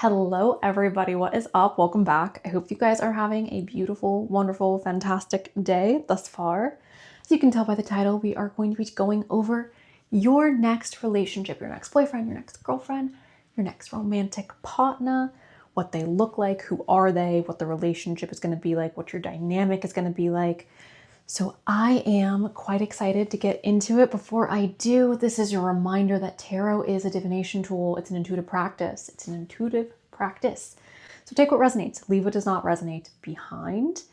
Hello everybody, what is up? Welcome back. I hope you guys are having a beautiful, wonderful, fantastic day thus far. As you can tell by the title, we are going to be going over your next relationship, your next boyfriend, your next girlfriend, your next romantic partner, what they look like, who are they, what the relationship is going to be like, what your dynamic is going to be like. So I am quite excited to get into it. Before I do, this is your reminder that tarot is a divination tool. It's an intuitive practice. So take what resonates, leave what does not resonate behind.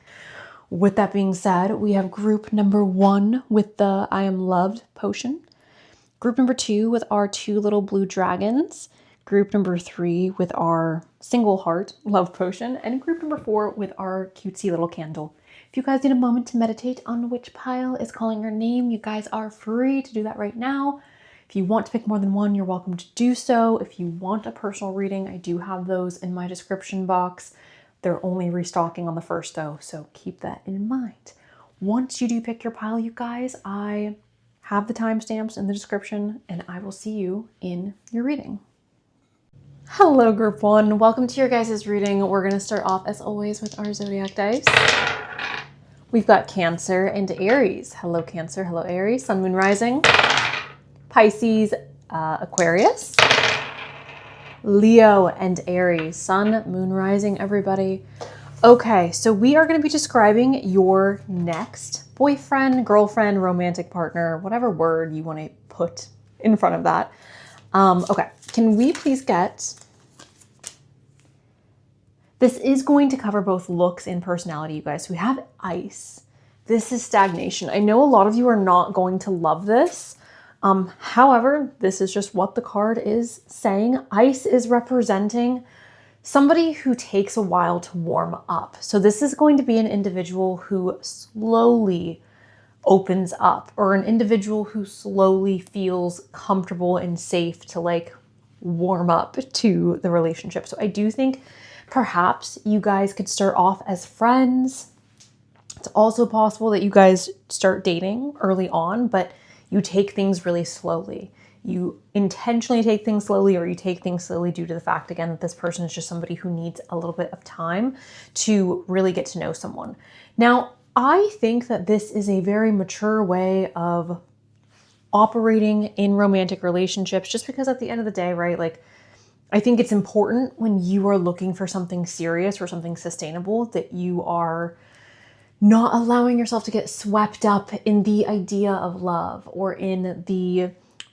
With that being said, we have group number 1 with the I Am Loved potion. Group number 2 with our 2 little blue dragons. Group number 3 with our single heart love potion. And group number 4 with our cutesy little candle. If you guys need a moment to meditate on which pile is calling your name, you guys are free to do that right now. If you want to pick more than one, you're welcome to do so. If you want a personal reading, I do have those in my description box. They're only restocking on the 1st though, so keep that in mind. Once you do pick your pile, you guys, I have the timestamps in the description and I will see you in your reading. Hello group 1, welcome to your guys' reading. We're going to start off as always with our zodiac dice. We've got Cancer and Aries. Hello Cancer, hello Aries, Sun, Moon, Rising. Pisces, Aquarius. Leo and Aries, Sun, Moon, Rising, everybody. Okay, so we are going to be describing your next boyfriend, girlfriend, romantic partner, whatever word you want to put in front of that. Okay, can we please get... This is going to cover both looks and personality, you guys. So we have ice. This is stagnation. I know a lot of you are not going to love this. However, this is just what the card is saying. Ice is representing somebody who takes a while to warm up. So this is going to be an individual who slowly opens up, or an individual who slowly feels comfortable and safe to like warm up to the relationship. So I do think perhaps you guys could start off as friends. It's also possible that you guys start dating early on, but you take things really slowly. You intentionally take things slowly, or you take things slowly due to the fact, again, that this person is just somebody who needs a little bit of time to really get to know someone. Now, I think that this is a very mature way of operating in romantic relationships, just because at the end of the day, right, like, I think it's important when you are looking for something serious or something sustainable that you are not allowing yourself to get swept up in the idea of love, or in the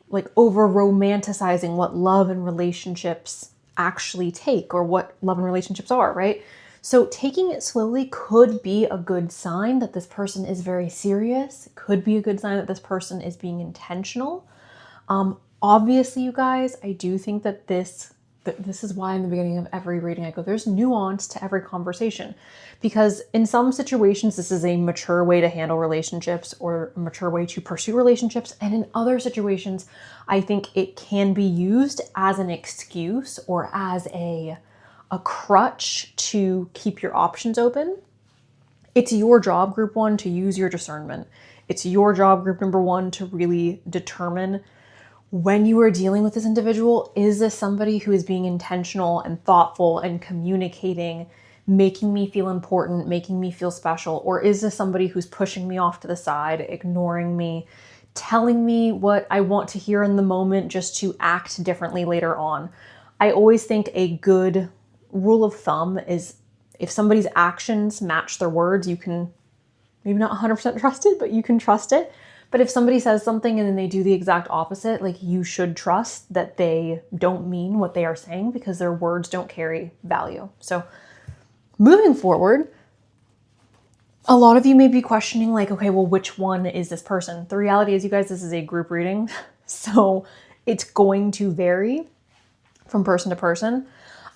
like over romanticizing what love and relationships actually take, or what love and relationships are, right? So taking it slowly could be a good sign that this person is very serious. It could be a good sign that this person is being intentional. Obviously, you guys, I do think that this is why in the beginning of every reading I go, there's nuance to every conversation, because in some situations, this is a mature way to handle relationships, or a mature way to pursue relationships. And in other situations, I think it can be used as an excuse, or as a crutch to keep your options open. It's your job, group 1, to use your discernment. It's your job, group number 1, to really determine, when you are dealing with this individual, is this somebody who is being intentional and thoughtful and communicating, making me feel important, making me feel special? Or is this somebody who's pushing me off to the side, ignoring me, telling me what I want to hear in the moment just to act differently later on? I always think a good rule of thumb is, if somebody's actions match their words, you can maybe not 100% trust it, but you can trust it. But if somebody says something and then they do the exact opposite, like, you should trust that they don't mean what they are saying, because their words don't carry value. So moving forward, a lot of you may be questioning, like, okay, well, which one is this person? The reality is, you guys, this is a group reading. So it's going to vary from person to person.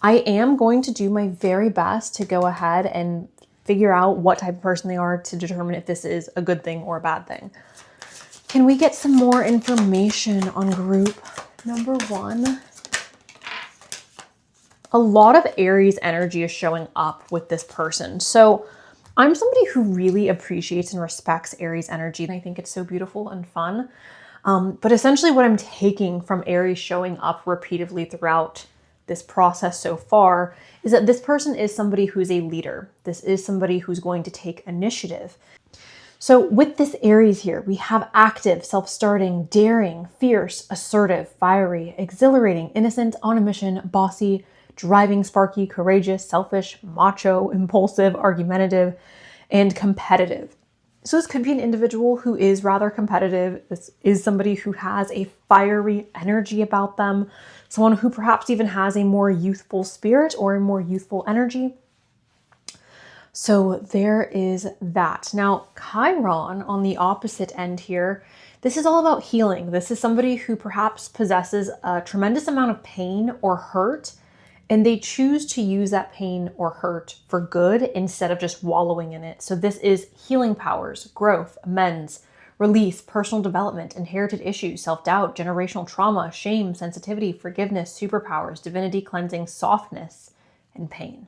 I am going to do my very best to go ahead and figure out what type of person they are, to determine if this is a good thing or a bad thing. Can we get some more information on group number 1? A lot of Aries energy is showing up with this person. So I'm somebody who really appreciates and respects Aries energy, and I think it's so beautiful and fun. But essentially what I'm taking from Aries showing up repeatedly throughout this process so far is that this person is somebody who's a leader. This is somebody who's going to take initiative. So with this Aries here, we have active, self-starting, daring, fierce, assertive, fiery, exhilarating, innocent, on a mission, bossy, driving, sparky, courageous, selfish, macho, impulsive, argumentative, and competitive. So this could be an individual who is rather competitive. This is somebody who has a fiery energy about them, someone who perhaps even has a more youthful spirit or a more youthful energy. So there is that. Now, Chiron on the opposite end here, this is all about healing. This is somebody who perhaps possesses a tremendous amount of pain or hurt, and they choose to use that pain or hurt for good instead of just wallowing in it. So this is healing powers, growth, amends, release, personal development, inherited issues, self-doubt, generational trauma, shame, sensitivity, forgiveness, superpowers, divinity cleansing, softness, and pain.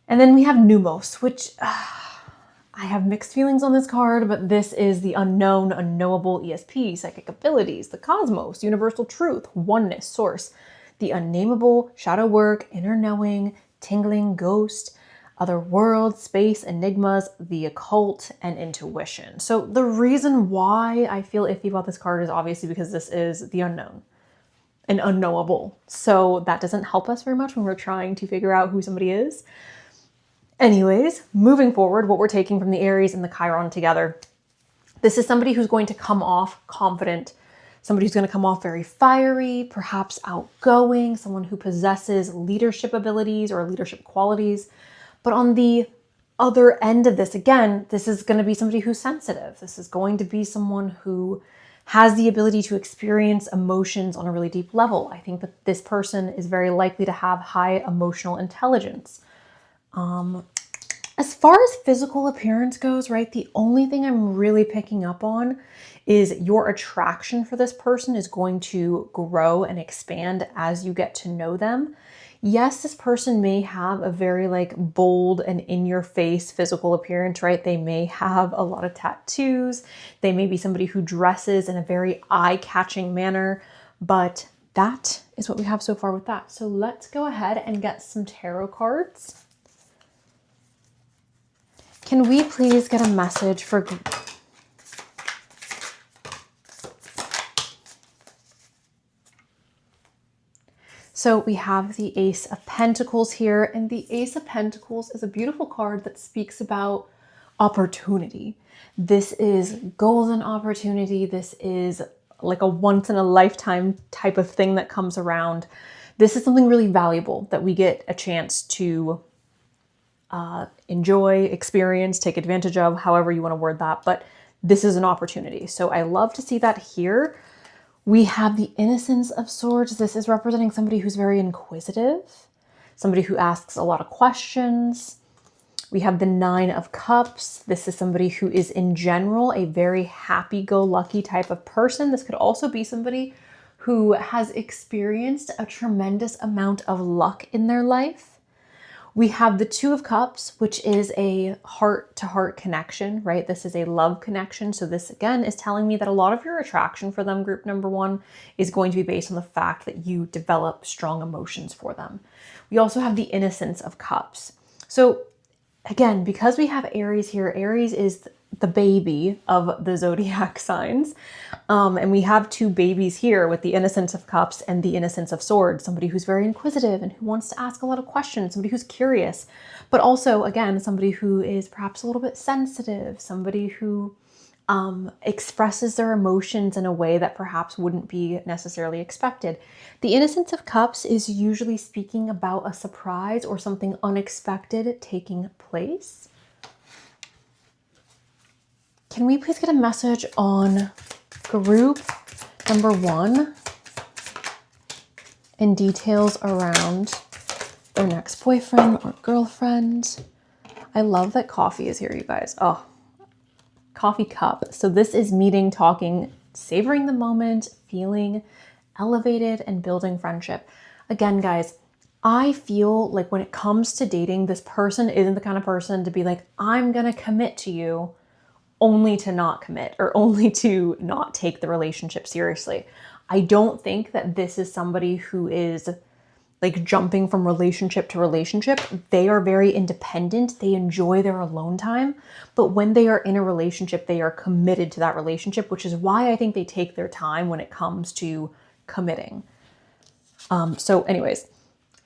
And then we have Numos, which I have mixed feelings on this card, but this is the unknown, unknowable, ESP, psychic abilities, the cosmos, universal truth, oneness, source, the unnameable, shadow work, inner knowing, tingling, ghost, other world, space, enigmas, the occult, and intuition. So the reason why I feel iffy about this card is obviously because this is the unknown and unknowable. So that doesn't help us very much when we're trying to figure out who somebody is. Anyways, moving forward, what we're taking from the Aries and the Chiron together, this is somebody who's going to come off confident, somebody who's going to come off very fiery, perhaps outgoing, someone who possesses leadership abilities or leadership qualities. But on the other end of this, again, this is going to be somebody who's sensitive. This is going to be someone who has the ability to experience emotions on a really deep level. I think that this person is very likely to have high emotional intelligence. As far as physical appearance goes, right, the only thing I'm really picking up on is your attraction for this person is going to grow and expand as you get to know them. Yes, this person may have a very bold and in-your-face physical appearance, right? They may have a lot of tattoos. They may be somebody who dresses in a very eye-catching manner, but that is what we have so far with that. So let's go ahead and get some tarot cards. Can we please get a message for... So we have the Ace of Pentacles here, and the Ace of Pentacles is a beautiful card that speaks about opportunity. This is golden opportunity. This is like a once in a lifetime type of thing that comes around. This is something really valuable that we get a chance to enjoy, experience, take advantage of, however you want to word that, but this is an opportunity. So I love to see that here. We have the Innocence of Swords. This is representing somebody who's very inquisitive, somebody who asks a lot of questions. We have the Nine of Cups. This is somebody who is in general a very happy-go-lucky type of person. This could also be somebody who has experienced a tremendous amount of luck in their life. We have the Two of Cups, which is a heart-to-heart connection, right? This is a love connection. So this, again, is telling me that a lot of your attraction for them, group number one, is going to be based on the fact that you develop strong emotions for them. We also have the Innocence of Cups. So again, because we have Aries here, Aries is the baby of the zodiac signs. And we have two babies here with the Innocence of Cups and the Innocence of Swords, somebody who's very inquisitive and who wants to ask a lot of questions, somebody who's curious, but also, again, somebody who is perhaps a little bit sensitive, somebody who expresses their emotions in a way that perhaps wouldn't be necessarily expected. The Innocence of Cups is usually speaking about a surprise or something unexpected taking place. Can we please get a message on group number one and details around their next boyfriend or girlfriend? I love that coffee is here, you guys. Oh, coffee cup. So this is meeting, talking, savoring the moment, feeling elevated, and building friendship. Again, guys, I feel like when it comes to dating, this person isn't the kind of person to be like, I'm gonna commit to you, only to not commit or only to not take the relationship seriously. I don't think that this is somebody who is like jumping from relationship to relationship. They are very independent. They enjoy their alone time. But when they are in a relationship, they are committed to that relationship, which is why I think they take their time when it comes to committing. So anyways,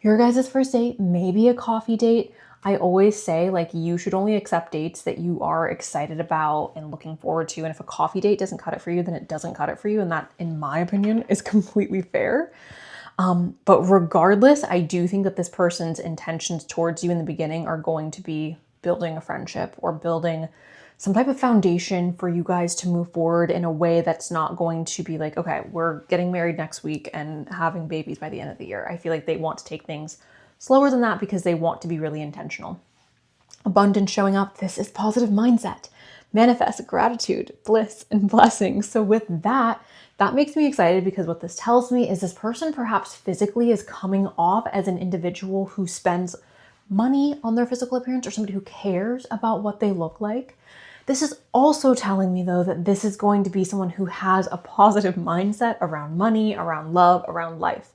your guys' first date, maybe a coffee date. I always say, like, you should only accept dates that you are excited about and looking forward to. And if a coffee date doesn't cut it for you, then it doesn't cut it for you. And that, in my opinion, is completely fair. But regardless, I do think that this person's intentions towards you in the beginning are going to be building a friendship or building some type of foundation for you guys to move forward in a way that's not going to be like, okay, we're getting married next week and having babies by the end of the year. I feel like they want to take things slower than that because they want to be really intentional. Abundance showing up. This is positive mindset. Manifest gratitude, bliss, and blessings. So with that, that makes me excited because what this tells me is this person perhaps physically is coming off as an individual who spends money on their physical appearance or somebody who cares about what they look like. This is also telling me, though, that this is going to be someone who has a positive mindset around money, around love, around life,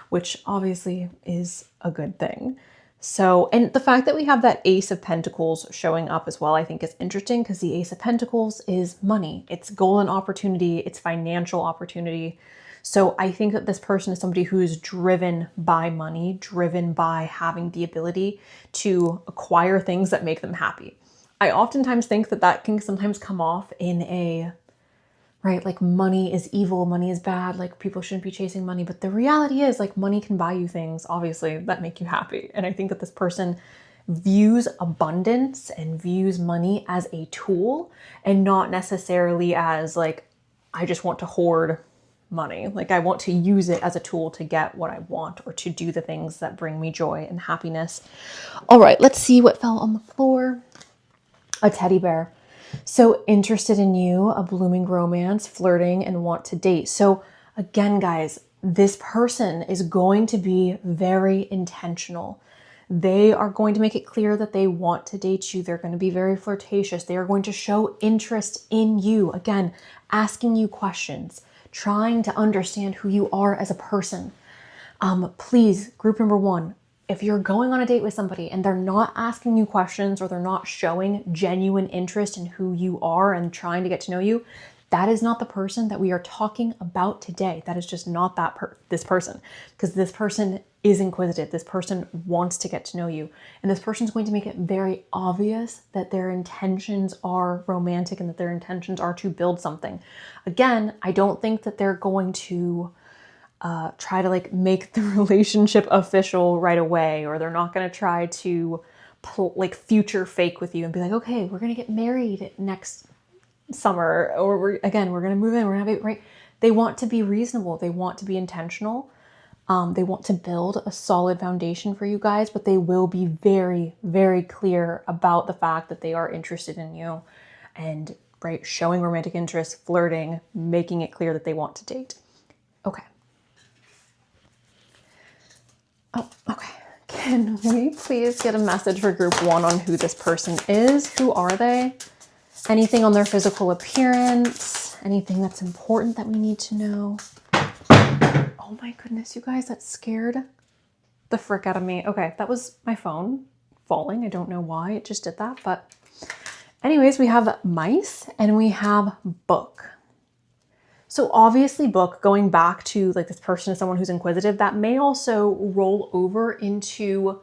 which obviously is a good thing. So, and the fact that we have that Ace of Pentacles showing up as well, I think is interesting because the Ace of Pentacles is money. It's golden opportunity. It's financial opportunity. So I think that this person is somebody who is driven by money, driven by having the ability to acquire things that make them happy. I oftentimes think that that can sometimes come off in a, right, like money is evil, money is bad, like people shouldn't be chasing money. But the reality is, like, money can buy you things, obviously, that make you happy. And I think that this person views abundance and views money as a tool and not necessarily as like, I just want to hoard money. Like, I want to use it as a tool to get what I want or to do the things that bring me joy and happiness. All right, let's see what fell on the floor. A teddy bear. So interested in you, a blooming romance, flirting, and want to date. So again, guys, this person is going to be very intentional. They are going to make it clear that they want to date you. They're going to be very flirtatious. They are going to show interest in you. Again, asking you questions, trying to understand who you are as a person. Please, group number one, if you're going on a date with somebody and they're not asking you questions or they're not showing genuine interest in who you are and trying to get to know you, that is not the person that we are talking about today. That is just not this person, because this person is inquisitive. This person wants to get to know you. And this person is going to make it very obvious that their intentions are romantic and that their intentions are to build something. Again, I don't think that they're going to try to like make the relationship official right away, or they're not going to try to like future fake with you and be like, okay, we're going to get married next summer, or we're going to move in, we're going to have it right. They want to be reasonable. They want to be intentional. They want to build a solid foundation for you guys, but they will be very, very clear about the fact that they are interested in you and right, showing romantic interest, flirting, making it clear that they want to date. Okay. Oh, okay. Can we please get a message for group one on who this person is? Who are they? Anything on their physical appearance? Anything that's important that we need to know? Oh my goodness, you guys, that scared the frick out of me. Okay, that was my phone falling. I don't know why it just did that, but anyways, we have mice and we have book. So obviously book, going back to like this person is someone who's inquisitive, that may also roll over into,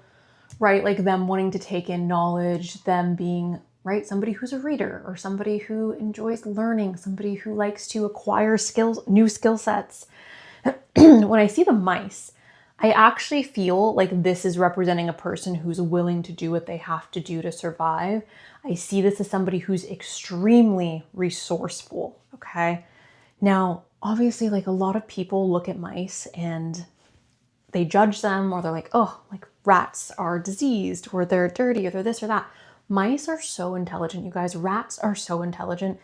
right, like them wanting to take in knowledge, them being, right, somebody who's a reader or somebody who enjoys learning, somebody who likes to acquire skills, new skill sets. When I see the mice, I actually feel like this is representing a person who's willing to do what they have to do to survive. I see this as somebody who's extremely resourceful, okay? Now, obviously, like a lot of people look at mice and they judge them, or they're like, oh, like rats are diseased, or they're dirty, or they're this or that. Mice are so intelligent, you guys. Rats are so intelligent,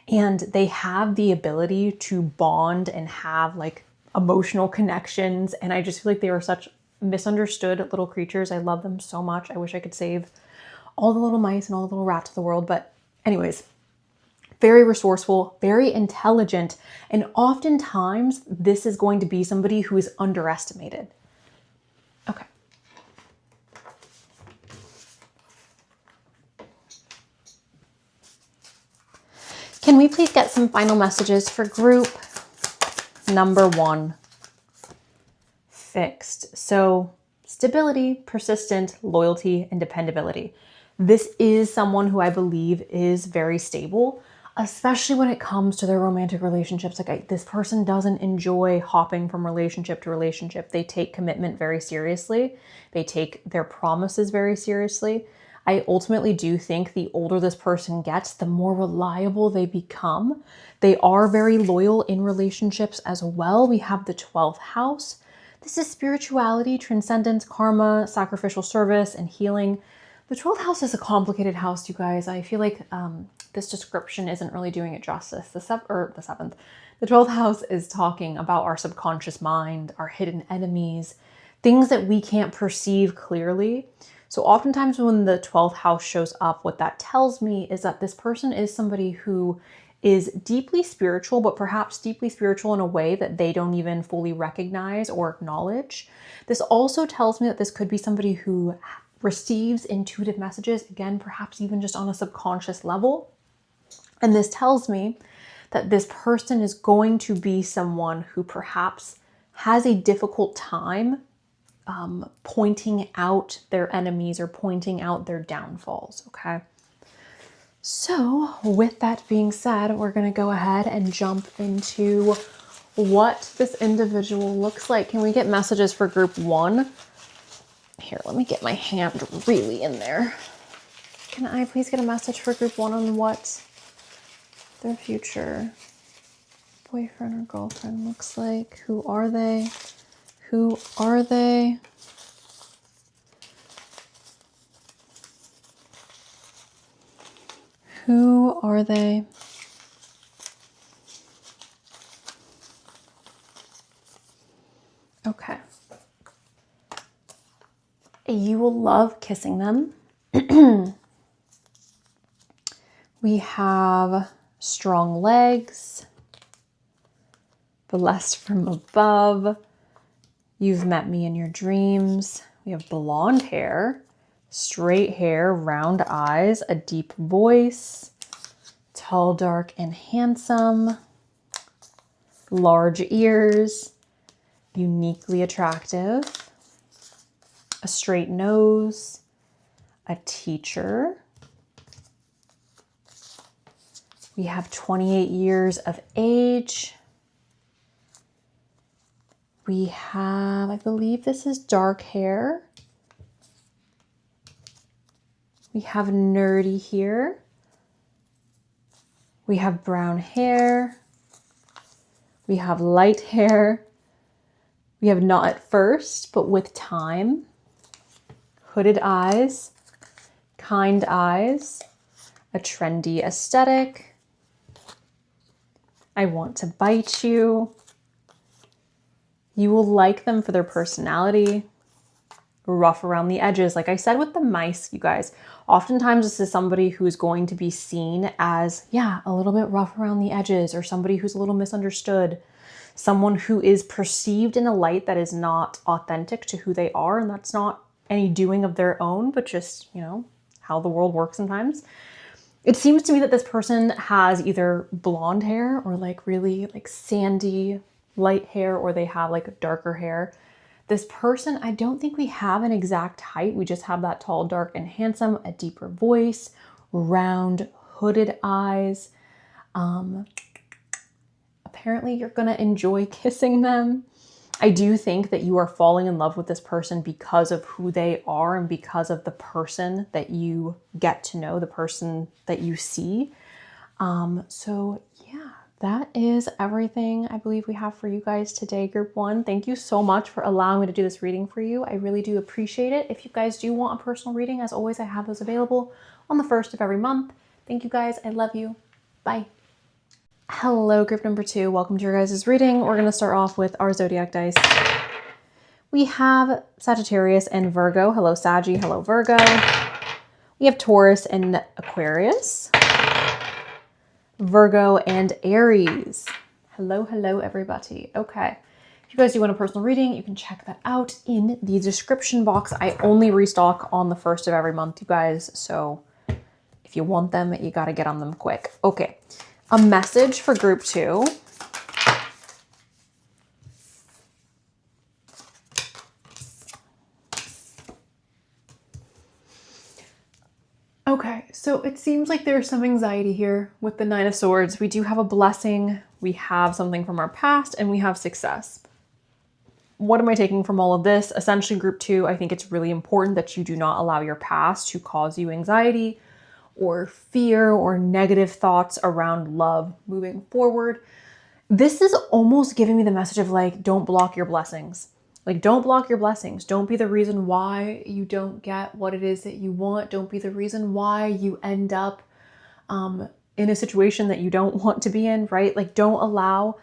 and they have the ability to bond and have like emotional connections. And I just feel like they are such misunderstood little creatures. I love them so much. I wish I could save all the little mice and all the little rats of the world. But anyways, very resourceful, very intelligent, and oftentimes this is going to be somebody who is underestimated. Okay. Can we please get some final messages for group number 1? Fixed. So stability, persistent, loyalty, and dependability. This is someone who I believe is very stable, especially when it comes to their romantic relationships. Like this person doesn't enjoy hopping from relationship to relationship. They take commitment very seriously. They take their promises very seriously. I ultimately do think the older this person gets, the more reliable they become. They are very loyal in relationships as well. We have the 12th house. This is spirituality, transcendence, karma, sacrificial service, and healing. The 12th house is a complicated house, you guys. I feel like this description isn't really doing it justice. The 7th. The 12th house is talking about our subconscious mind, our hidden enemies, things that we can't perceive clearly. So oftentimes when the 12th house shows up, what that tells me is that this person is somebody who is deeply spiritual, but perhaps deeply spiritual in a way that they don't even fully recognize or acknowledge. This also tells me that this could be somebody who receives intuitive messages, again, perhaps even just on a subconscious level. And this tells me that this person is going to be someone who perhaps has a difficult time pointing out their enemies or pointing out their downfalls, okay? So with that being said, we're going to go ahead and jump into what this individual looks like. Can we get messages for group 1? Here, let me get my hand really in there. Can I please get a message for group 1 on what their future boyfriend or girlfriend looks like? Who are they? Who are they? Who are they? Okay. You will love kissing them. We have strong legs, blessed from above. You've met me in your dreams. We have blonde hair, straight hair, round eyes, a deep voice, tall, dark, and handsome, large ears, uniquely attractive, a straight nose, a teacher. We have 28 years of age. We have, I believe this is dark hair. We have nerdy here. We have brown hair. We have light hair. We have not at first, but with time. Hooded eyes, kind eyes, a trendy aesthetic. I want to bite you. You will like them for their personality, rough around the edges. Like I said with the mice, you guys, oftentimes this is somebody who's going to be seen as, yeah, a little bit rough around the edges, or somebody who's a little misunderstood, someone who is perceived in a light that is not authentic to who they are. And that's not any doing of their own, but just, you know, how the world works sometimes. It seems to me that this person has either blonde hair or like really like sandy light hair, or they have like darker hair. This person, I don't think we have an exact height. We just have that tall, dark, and handsome, a deeper voice, round, hooded eyes. Apparently you're gonna enjoy kissing them. I do think that you are falling in love with this person because of who they are and because of the person that you get to know, the person that you see. So yeah, that is everything I believe we have for you guys today, group 1. Thank you so much for allowing me to do this reading for you. I really do appreciate it. If you guys do want a personal reading, as always, I have those available on the 1st of every month. Thank you guys. I love you. Bye. Hello, group number 2. Welcome to your guys' reading. We're going to start off with our zodiac dice. We have Sagittarius and Virgo. Hello, Saggy. Hello, Virgo. We have Taurus and Aquarius. Virgo, and Aries. Hello, hello, everybody. Okay. If you guys do want a personal reading, you can check that out in the description box. I only restock on the 1st of every month, you guys. So if you want them, you got to get on them quick. Okay. A message for group 2. Okay, so it seems like there's some anxiety here with the 9 of Swords. We do have a blessing, we have something from our past, and we have success. What am I taking from all of this? Essentially, group 2, I think it's really important that you do not allow your past to cause you anxiety or fear or negative thoughts around love moving forward. This is almost giving me the message of like, don't block your blessings. Like, don't block your blessings. Don't be the reason why you don't get what it is that you want. Don't be the reason why you end up in a situation that you don't want to be in, right? Like, don't allow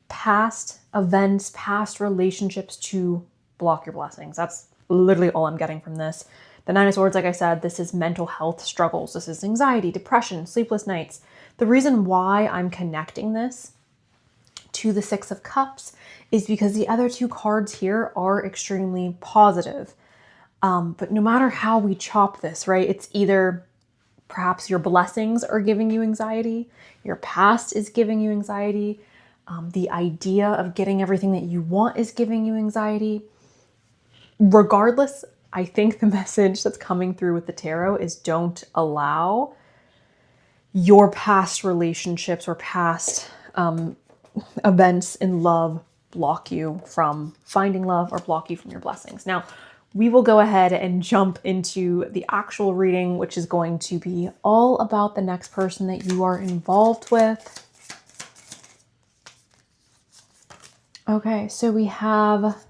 past events, past relationships to block your blessings. That's literally all I'm getting from this. The 9 of Swords, like I said, this is mental health struggles. This is anxiety, depression, sleepless nights. The reason why I'm connecting this to the 6 of Cups is because the other 2 cards here are extremely positive. But no matter how we chop this, right, it's either perhaps your blessings are giving you anxiety, your past is giving you anxiety, the idea of getting everything that you want is giving you anxiety. Regardless, I think the message that's coming through with the tarot is don't allow your past relationships or past events in love block you from finding love or block you from your blessings. Now, we will go ahead and jump into the actual reading, which is going to be all about the next person that you are involved with. Okay, so we have,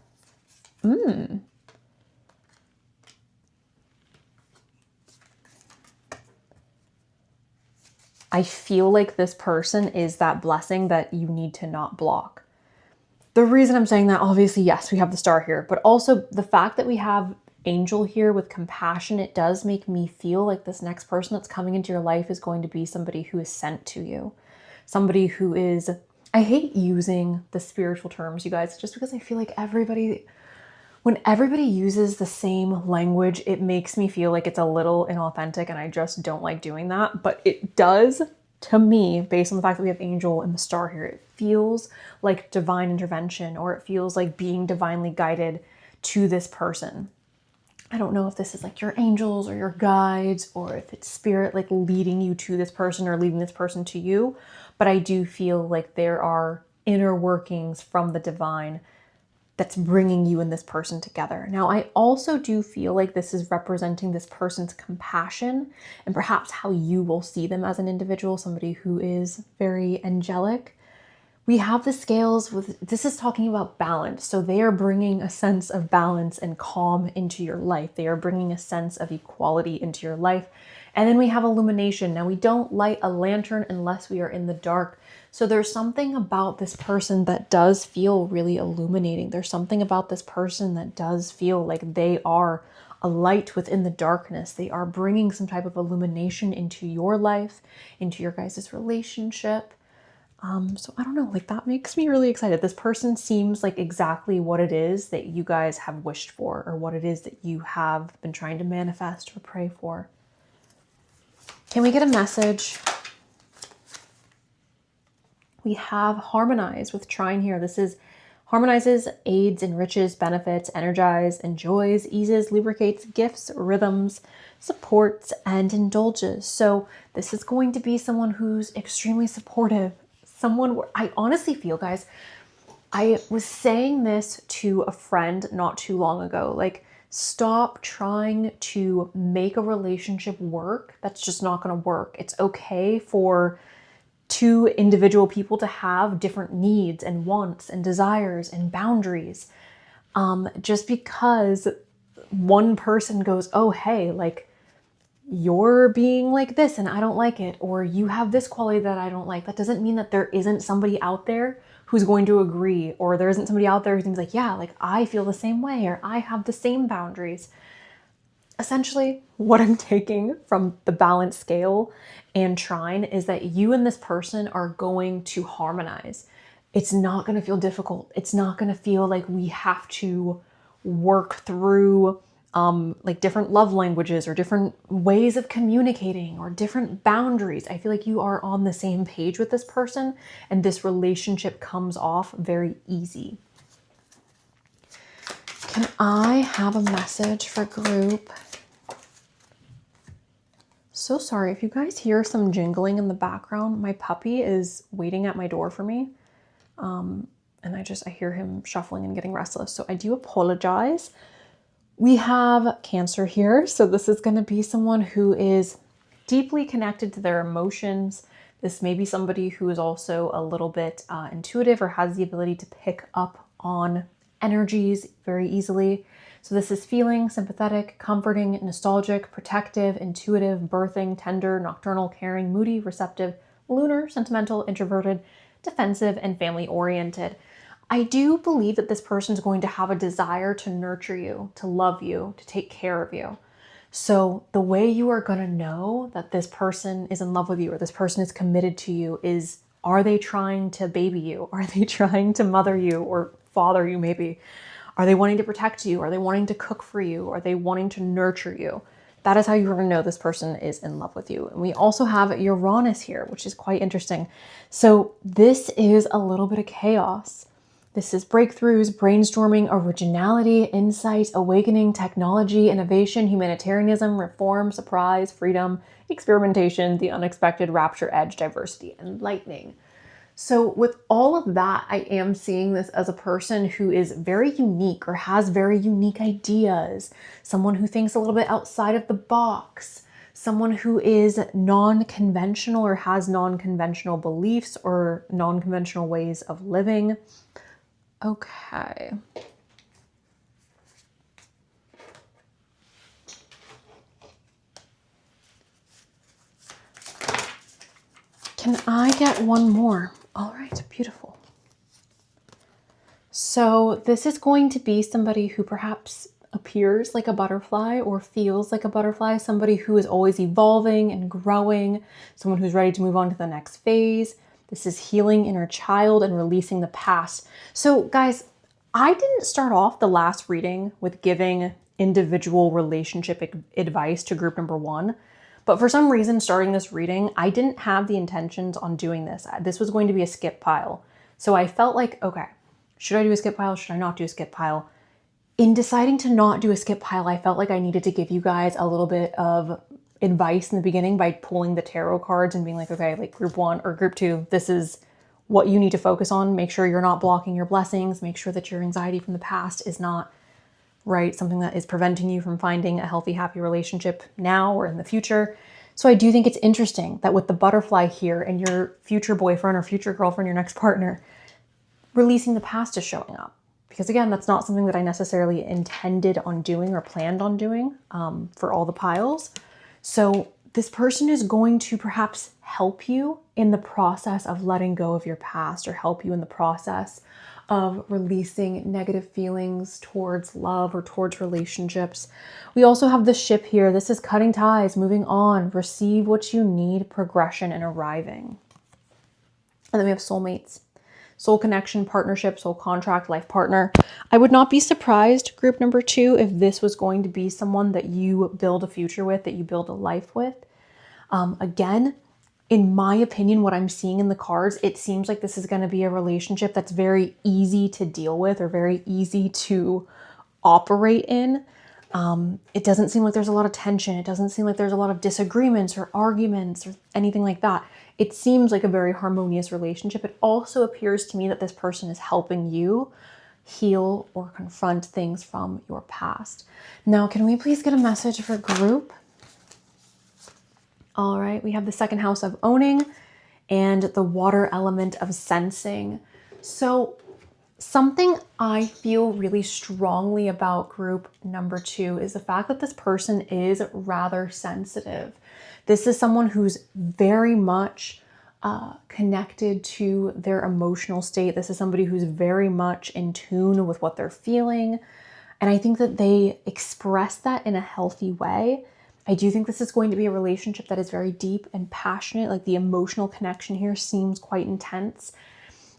I feel like this person is that blessing that you need to not block. The reason I'm saying that, obviously, yes, we have the star here, but also the fact that we have angel here with compassion, it does make me feel like this next person that's coming into your life is going to be somebody who is sent to you. Somebody who is, I hate using the spiritual terms, you guys, just because I feel like when everybody uses the same language, it makes me feel like it's a little inauthentic, and I just don't like doing that. But it does, to me, based on the fact that we have angel and the star here, it feels like divine intervention, or it feels like being divinely guided to this person. I don't know if this is like your angels or your guides, or if it's spirit like leading you to this person or leading this person to you. But I do feel like there are inner workings from the divine that's bringing you and this person together. Now, I also do feel like this is representing this person's compassion and perhaps how you will see them as an individual, somebody who is very angelic. We have the scales with, this is talking about balance. So they are bringing a sense of balance and calm into your life. They are bringing a sense of equality into your life. And then we have illumination. Now, we don't light a lantern unless we are in the dark. So there's something about this person that does feel really illuminating. There's something about this person that does feel like they are a light within the darkness. They are bringing some type of illumination into your life, into your guys' relationship. So I don't know, like that makes me really excited. This person seems like exactly what it is that you guys have wished for, or what it is that you have been trying to manifest or pray for. Can we get a message? We have harmonize with trine here. This is harmonizes, aids, enriches, benefits, energize, enjoys, eases, lubricates, gifts, rhythms, supports, and indulges. So this is going to be someone who's extremely supportive. Someone where I honestly feel, guys, I was saying this to a friend not too long ago, like, stop trying to make a relationship work. That's just not going to work. It's okay for 2 individual people to have different needs and wants and desires and boundaries. Just because one person goes, oh, hey, like, you're being like this and I don't like it, or you have this quality that I don't like, that doesn't mean that there isn't somebody out there who's going to agree, or there isn't somebody out there who thinks like, yeah, like I feel the same way, or I have the same boundaries. essentially what I'm taking from the balance scale and trine is that you and this person are going to harmonize. It's not going to feel difficult. It's not going to feel like we have to work through like different love languages or different ways of communicating or different boundaries. I feel like you are on the same page with this person and this relationship comes off very easy. Can I have a message for group? So sorry if you guys hear some jingling in the background. My puppy is waiting at my door for me. And I hear him shuffling and getting restless. So I do apologize. We have Cancer here. So this is going to be someone who is deeply connected to their emotions. This may be somebody who is also a little bit intuitive or has the ability to pick up on energies very easily. So this is feeling, sympathetic, comforting, nostalgic, protective, intuitive, birthing, tender, nocturnal, caring, moody, receptive, lunar, sentimental, introverted, defensive, and family oriented. I do believe that this person is going to have a desire to nurture you, to love you, to take care of you. So the way you are going to know that this person is in love with you or this person is committed to you is, are they trying to baby you? Are they trying to mother you or father you maybe? Are they wanting to protect you? Are they wanting to cook for you? Are they wanting to nurture you? That is how you're going to know this person is in love with you. And we also have Uranus here, which is quite interesting. So this is a little bit of chaos. This is breakthroughs, brainstorming, originality, insight, awakening, technology, innovation, humanitarianism, reform, surprise, freedom, experimentation, the unexpected, rapture, edge, diversity, and lightning. So with all of that, I am seeing this as a person who is very unique or has very unique ideas, someone who thinks a little bit outside of the box, someone who is non-conventional or has non-conventional beliefs or non-conventional ways of living. Okay. Can I get one more? All right, beautiful. So this is going to be somebody who perhaps appears like a butterfly or feels like a butterfly, somebody who is always evolving and growing, someone who's ready to move on to the next phase. This is healing inner child and releasing the past. So guys, I didn't start off the last reading with giving individual relationship advice to group number 1. But for some reason, starting this reading, I didn't have the intentions on doing this. This was going to be a skip pile. So I felt like, okay, should I do a skip pile? Should I not do a skip pile? In deciding to not do a skip pile, I felt like I needed to give you guys a little bit of advice in the beginning by pulling the tarot cards and being like, okay, like group 1 or group 2, this is what you need to focus on. Make sure you're not blocking your blessings. Make sure that your anxiety from the past is not something that is preventing you from finding a healthy, happy relationship now or in the future. So I do think it's interesting that with the butterfly here and your future boyfriend or future girlfriend, your next partner, releasing the past is showing up. Because again, that's not something that I necessarily intended on doing or planned on doing for all the piles. So this person is going to perhaps help you in the process of letting go of your past or help you in the process of releasing negative feelings towards love or towards relationships. We also have the ship here. This is cutting ties, moving on, receive what you need, progression, and arriving. And then we have soulmates, soul connection, partnership, soul contract, life partner. I would not be surprised, group number 2, if this was going to be someone that you build a future with, that you build a life with. Again, in my opinion, what I'm seeing in the cards, it seems like this is going to be a relationship that's very easy to deal with or very easy to operate in. It doesn't seem like there's a lot of tension. It doesn't seem like there's a lot of disagreements or arguments or anything like that. It seems like a very harmonious relationship. It also appears to me that this person is helping you heal or confront things from your past. Now, can we please get a message for group? All right, we have the second house of owning and the water element of sensing. So something I feel really strongly about group number 2 is the fact that this person is rather sensitive. This is someone who's very much connected to their emotional state. This is somebody who's very much in tune with what they're feeling. And I think that they express that in a healthy way. I do think this is going to be a relationship that is very deep and passionate. Like the emotional connection here seems quite intense.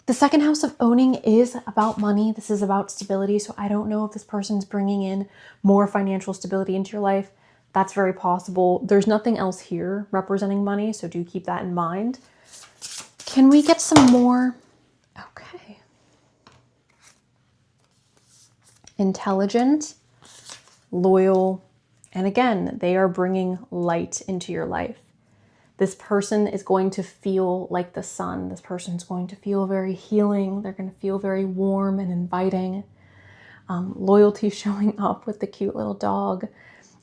The second house of owning is about money. This is about stability. So I don't know if this person's bringing in more financial stability into your life. That's very possible. There's nothing else here representing money, so do keep that in mind. Can we get some more? Okay. Intelligent, loyal, and again, they are bringing light into your life. This person is going to feel like the sun. This person's going to feel very healing. They're going to feel very warm and inviting. Loyalty showing up with the cute little dog.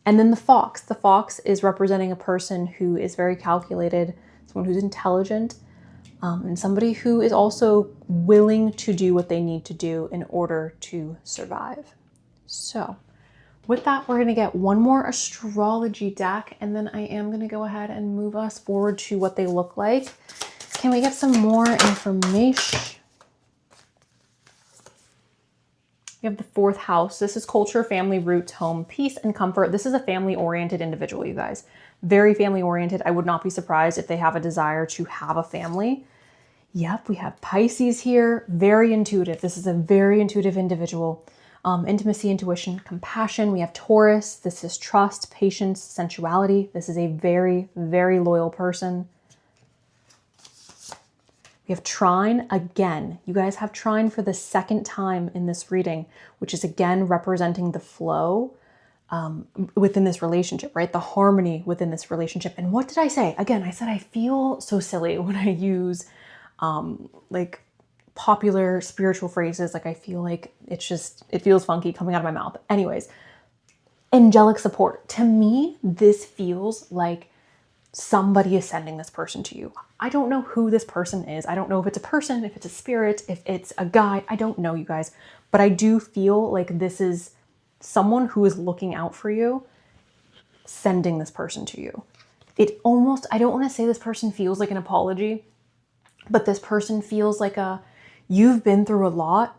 And then the fox. The fox is representing a person who is very calculated, someone who's intelligent, and somebody who is also willing to do what they need to do in order to survive. So with that, we're going to get one more astrology deck, and then I am going to go ahead and move us forward to what they look like. Can we get some more information? You have the fourth house. This is culture, family, roots, home, peace, and comfort. This is a family-oriented individual, you guys. Very family-oriented. I would not be surprised if they have a desire to have a family. Yep, we have Pisces here. Very intuitive. This is a very intuitive individual. Intimacy, intuition, compassion. We have Taurus. This is trust, patience, sensuality. This is a very, very loyal person. We have trine again. You guys have trine for the second time in this reading, which is again representing the flow within this relationship, right? The harmony within this relationship. And what did I say? Again, I said I feel so silly when I use like popular spiritual phrases. Like I feel like it feels funky coming out of my mouth. Anyways, angelic support. To me, this feels like somebody is sending this person to you. I don't know who this person is. I don't know if it's a person, if it's a spirit, if it's a guy. I don't know, you guys. But I do feel like this is someone who is looking out for you, sending this person to you. It almost, I don't want to say this person feels like an apology, but this person feels like you've been through a lot.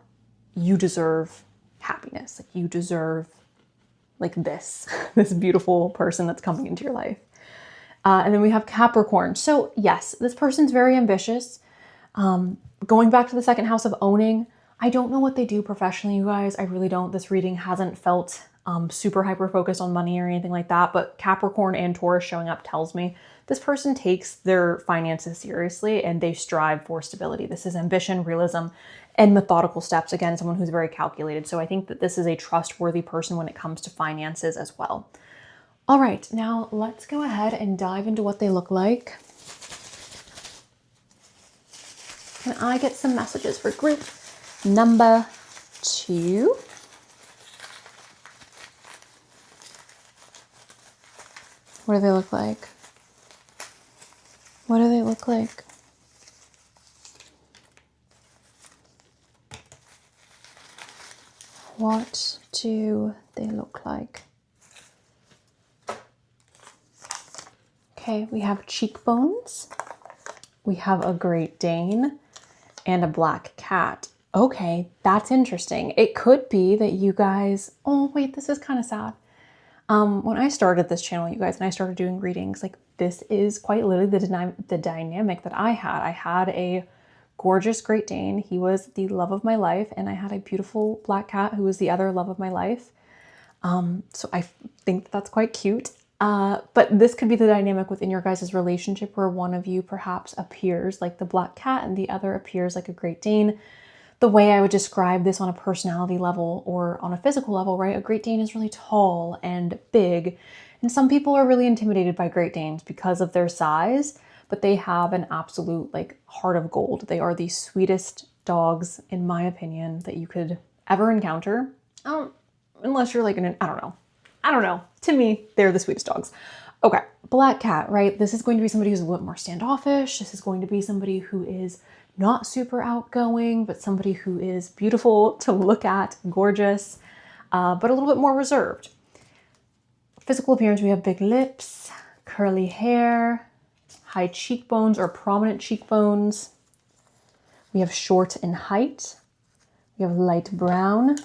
You deserve happiness. Like you deserve like this beautiful person that's coming into your life. And then we have Capricorn. So yes, this person's very ambitious. Going back to the second house of owning, I don't know what they do professionally, you guys. I really don't. This reading hasn't felt super hyper focused on money or anything like that. But Capricorn and Taurus showing up tells me this person takes their finances seriously and they strive for stability. This is ambition, realism, and methodical steps. Again, someone who's very calculated. So I think that this is a trustworthy person when it comes to finances as well. All right, now let's go ahead and dive into what they look like. Can I get some messages for group number 2? What do they look like? What do they look like? What do they look like? Okay, we have cheekbones, we have a Great Dane, and a black cat. Okay, that's interesting. It could be that you guys, oh wait, this is kind of sad. When I started this channel, you guys, and I started doing readings, like this is quite literally the dynamic that I had. I had a gorgeous Great Dane. He was the love of my life, and I had a beautiful black cat who was the other love of my life. So I think that's quite cute. But this could be the dynamic within your guys' relationship where one of you perhaps appears like the black cat and the other appears like a Great Dane. The way I would describe this on a personality level or on a physical level, right? A Great Dane is really tall and big. And some people are really intimidated by Great Danes because of their size, but they have an absolute like heart of gold. They are the sweetest dogs, in my opinion, that you could ever encounter. Unless you're like I don't know. To me, they're the sweetest dogs. Okay, black cat, right? This is going to be somebody who's a little more standoffish. This is going to be somebody who is not super outgoing, but somebody who is beautiful to look at, gorgeous, but a little bit more reserved. Physical appearance, we have big lips, curly hair, high cheekbones or prominent cheekbones. We have short in height. We have light brown.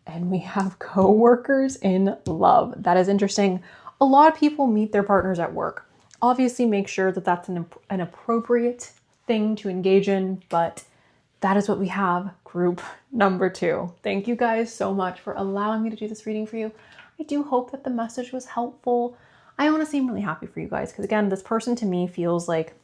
And we have co-workers in love. That is interesting. A lot of people meet their partners at work. Obviously, make sure that that's an appropriate thing to engage in, but that is what we have. Group number 2. Thank you guys so much for allowing me to do this reading for you. I do hope that the message was helpful. I honestly am really happy for you guys because, again, this person to me feels like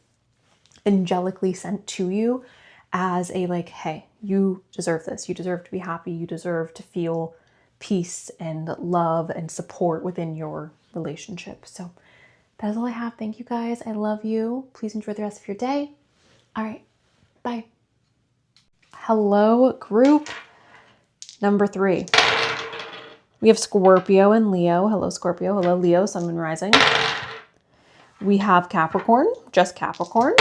angelically sent to you as a like, hey, you deserve this. You deserve to be happy. You deserve to feel peace and love and support within your relationship. So that is all I have. Thank you guys. I love you. Please enjoy the rest of your day. All right. Bye. Hello, group number 3. We have Scorpio and Leo. Hello, Scorpio. Hello, Leo, Sun, Moon, Rising. We have Capricorn, just Capricorn.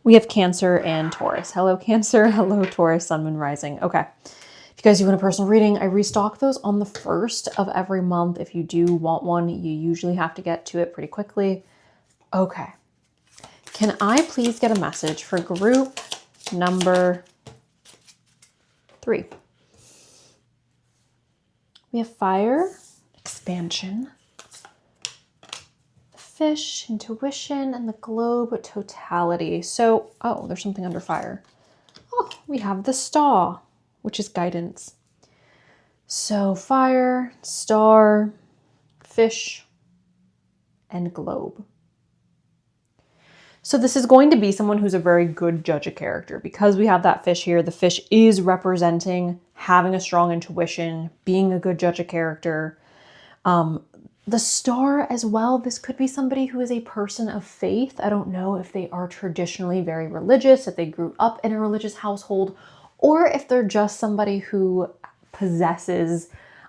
We have Cancer and Taurus. Hello, Cancer. Hello, Taurus, Sun, Moon, Rising. Okay. If you guys do want a personal reading, I restock those on the 1st of every month. If you do want one, you usually have to get to it pretty quickly. Okay. Can I please get a message for group number 3? We have fire, expansion, the fish, intuition, and the globe, totality. So, oh, there's something under fire. Oh, we have the star, which is guidance. So fire, star, fish, and globe. So this is going to be someone who's a very good judge of character. Because we have that fish here, the fish is representing having a strong intuition, being a good judge of character. The star as well, this could be somebody who is a person of faith. I don't know if they are traditionally very religious, if they grew up in a religious household, or if they're just somebody who possesses,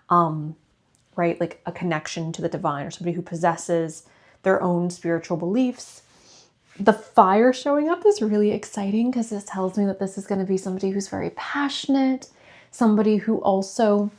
right, like a connection to the divine, or somebody who possesses their own spiritual beliefs. The fire showing up is really exciting because this tells me that this is going to be somebody who's very passionate, somebody who also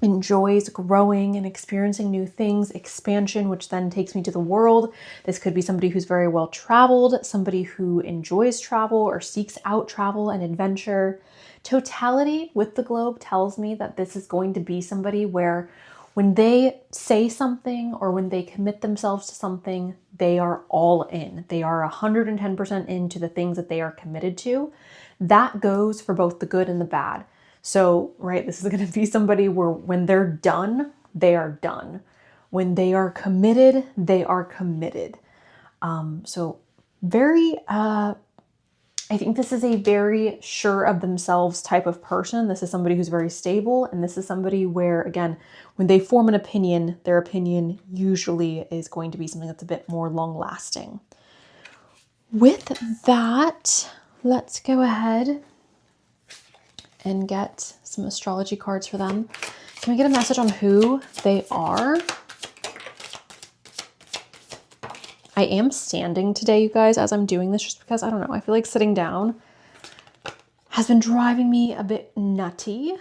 enjoys growing and experiencing new things, expansion, which then takes me to the world. This could be somebody who's very well traveled, somebody who enjoys travel or seeks out travel and adventure. Totality with the globe tells me that this is going to be somebody where when they say something or when they commit themselves to something, they are all in. They are 110% into the things that they are committed to. That goes for both the good and the bad. So, right, this is going to be somebody where when they're done, they are done. When they are committed, they are committed. So very, I think this is a very sure of themselves type of person. This is somebody who's very stable. And this is somebody where, again, when they form an opinion, their opinion usually is going to be something that's a bit more long lasting. With that, let's go ahead and get some astrology cards for them. Can we get a message on who they are? I am standing today, you guys, as I'm doing this, just because, I don't know, I feel like sitting down has been driving me a bit nutty.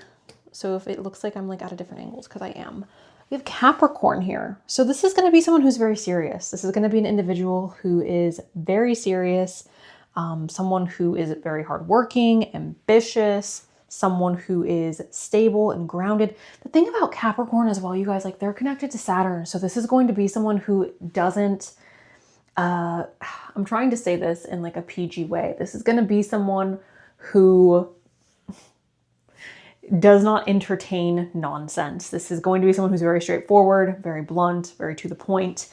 So if it looks like I'm like at a different angles, because I am. We have Capricorn here. So this is going to be someone who's very serious. This is going to be an individual who is very serious, someone who is very hardworking, ambitious, someone who is stable and grounded. The thing about Capricorn as well, you guys, like they're connected to Saturn. So this is going to be someone who doesn't, I'm trying to say this in like a PG way. This is going to be someone who does not entertain nonsense. This is going to be someone who's very straightforward, very blunt, very to the point.